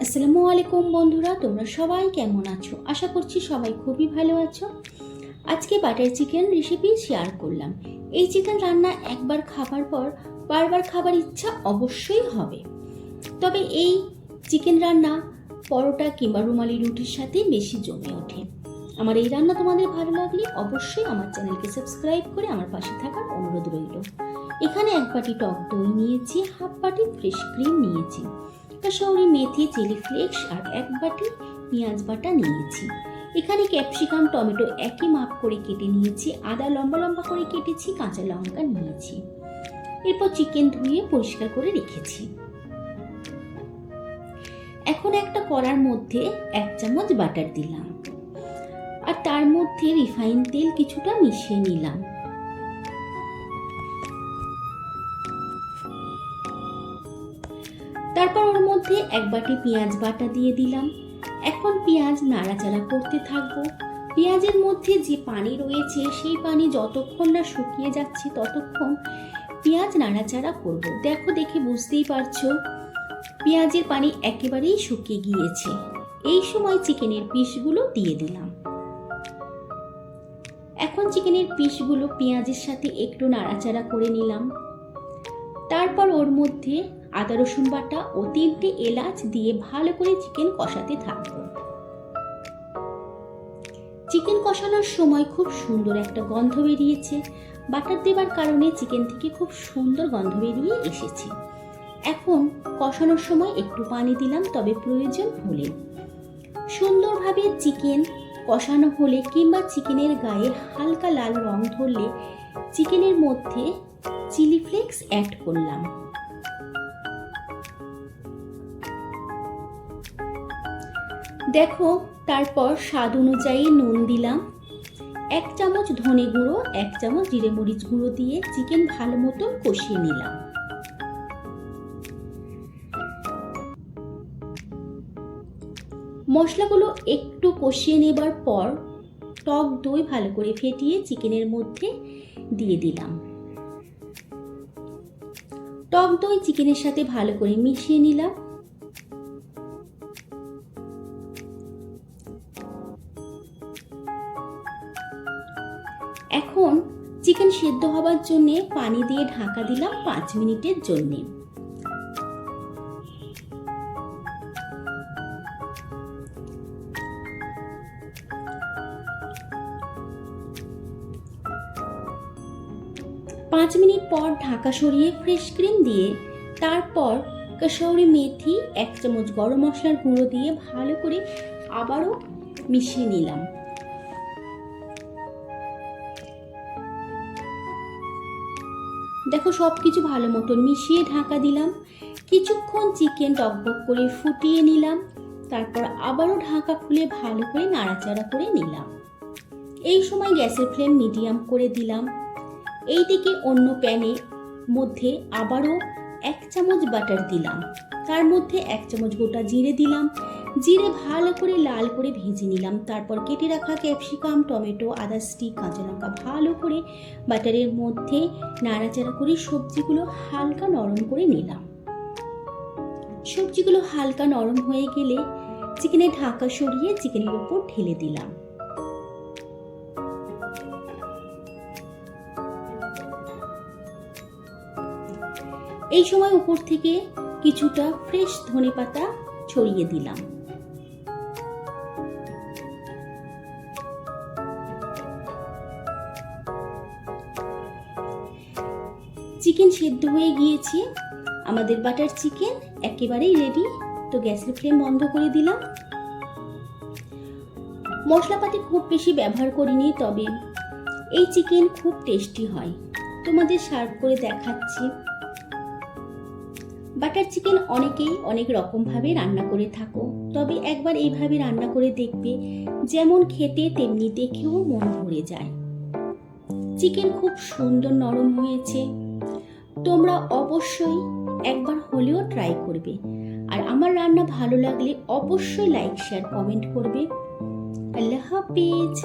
আসসালামু আলাইকুম বন্ধুরা, তোমরা সবাই কেমন আছো? আশা করছি সবাই খুবই ভালো আছো। আজকে বাটার চিকেন রেসিপি শেয়ার করলাম। এই চিকেন রান্না একবার খাবার পর বারবার খাবার ইচ্ছা অবশ্যই হবে। তবে এই চিকেন রান্না পরোটা কিংবা রুমালি রুটির সাথে বেশি জমে ওঠে। আমার এই রান্না তোমাদের ভালো লাগলে অবশ্যই আমার চ্যানেলকে সাবস্ক্রাইব করে আমার পাশে থাকার অনুরোধ রইল। এখানে 1 বাটি টক দই নিয়েছি, 1/2 বাটি ফ্রেশ ক্রিম নিয়েছি, কাসৌরি মেথি, চিলি ফ্লেক্স আর 1 বাটি পেঁয়াজ বাটা নিয়েছি। এখানে ক্যাপসিকাম, টমেটো একই মাপ করে কেটে নিয়েছি, আদা লম্বা লম্বা করে কেটেছি, কাঁচা লঙ্কা নিয়েছি। এরপর চিকেন ধুয়ে পরিষ্কার করে রেখেছি। এখন একটা কড়ার মধ্যে 1 চামচ বাটার দিলাম আর তার মধ্যে রিফাইন তেল কিছুটা মিশিয়ে নিলাম। তারপর ওর মধ্যে 1 বাটি পেঁয়াজ বাটা দিয়ে দিলাম। এখন পেঁয়াজ নাড়াচাড়া করতে থাকবো। পেঁয়াজের মধ্যে যে পানি রয়েছে সেই পানি যতক্ষণ না শুকিয়ে যাচ্ছে ততক্ষণ পেঁয়াজ নাড়াচাড়া করব। দেখে বুঝতেই পারছো পেঁয়াজের পানি একেবারেই শুকিয়ে গিয়েছে। এই সময় চিকেনের পিসগুলো দিয়ে দিলাম। এখন চিকেনের পিসগুলো পেঁয়াজের সাথে একটু নাড়াচাড়া করে নিলাম। তারপর ওর মধ্যে আদা রসুন বাটা ও 3টে এলাচ দিয়ে ভালো করে চিকেন কষাতে থাকবো। চিকেন কষানোর সময় খুব সুন্দর একটা গন্ধ বেরিয়েছে। বাটার দেবার কারণে চিকেন থেকে খুব সুন্দর গন্ধ বেরিয়ে এসেছে। এখন কষানোর সময় একটু পানি দিলাম, তবে প্রয়োজন হলে। সুন্দরভাবে চিকেন কষানো হলে কিংবা চিকেনের গায়ে হালকা লাল রং ধরলে চিকেনের মধ্যে চিলি ফ্লেক্স অ্যাড করলাম। তারপর স্বাদ অনুযায়ী নুন দিলাম। 1 চামচ ধনে গুঁড়ো, 1 চামচ জিরে মরিচ গুঁড়ো দিয়ে চিকেন ভালো মতো কষিয়ে নিলাম। মশলাগুলো একটু কষিয়ে নেবার পর টক দই ভালো করে ফেটিয়ে চিকেনের মধ্যে দিয়ে দিলাম। টক দই চিকেনের সাথে ভালো করে মিশিয়ে নিলাম। এখন চিকেন সেদ্ধ হবার জন্য পানি দিয়ে ঢাকা দিলাম 5 মিনিটের জন্য। পাঁচ মিনিট পর ঢাকা সরিয়ে ফ্রেশ ক্রিম দিয়ে তারপর কাসৌরি মেথি, 1 চামচ গরম মশলার গুঁড়ো দিয়ে ভালো করে আবারও মিশিয়ে নিলাম। সবকিছু ভালো মতন মিশিয়ে ঢাকা দিলাম। কিছুক্ষণ চিকেন টকবক করে ফুটিয়ে নিলাম। তারপর আবারও ঢাকা খুলে ভালো করে নাড়াচাড়া করে নিলাম। এই সময় গ্যাসের ফ্লেম মিডিয়াম করে দিলাম। এইদিকে অন্য প্যানে মধ্যে আবারও 1 চামচ বাটার দিলাম। তার মধ্যে 1 চামচ গোটা জিরে দিলাম। জিরে ভালো করে লাল করে ভেজে নিলাম। তারপর কেটে রাখা ক্যাপসিকাম, টমেটো, আদা স্টিক, কাঁচা লঙ্কা ভালো করে বাটারের মধ্যে নাড়াচাড়া করে সবজিগুলো হালকা নরম করে নিলাম। সবজিগুলো হালকা নরম হয়ে গেলে চিকেনের ঢাকা সরিয়ে চিকেনের উপর ঢেলে দিলাম। এই সময় উপর থেকে কিছুটা ফ্রেশ ধনেপাতা ছড়িয়ে দিলাম। চিকেন সেদ্ধ হয়ে গিয়েছে। আমাদের বাটার চিকেন একেবারেই রেডি। তো গ্যাসের ফ্লেম বন্ধ করে দিলাম। মশলাপাতি খুব বেশি ব্যবহার করিনি, তবে এই চিকেন খুব টেস্টি হয়। তোমাদের সার্ভ করে দেখাচ্ছি। বাটার চিকেন অনেকেই অনেক রকম ভাবে রান্না করে থাকো, তবে একবার এইভাবে রান্না করে দেখবে, যেমন খেতে তেমনি দেখেও মন ভরে যায়। চিকেন খুব সুন্দর নরম হয়েছে। তোমরা অবশ্যই একবার হলেও ট্রাই করবে। আর আমার রান্না ভালো লাগলে অবশ্যই লাইক, শেয়ার, কমেন্ট করবে। আল্লাহ হাফেজ।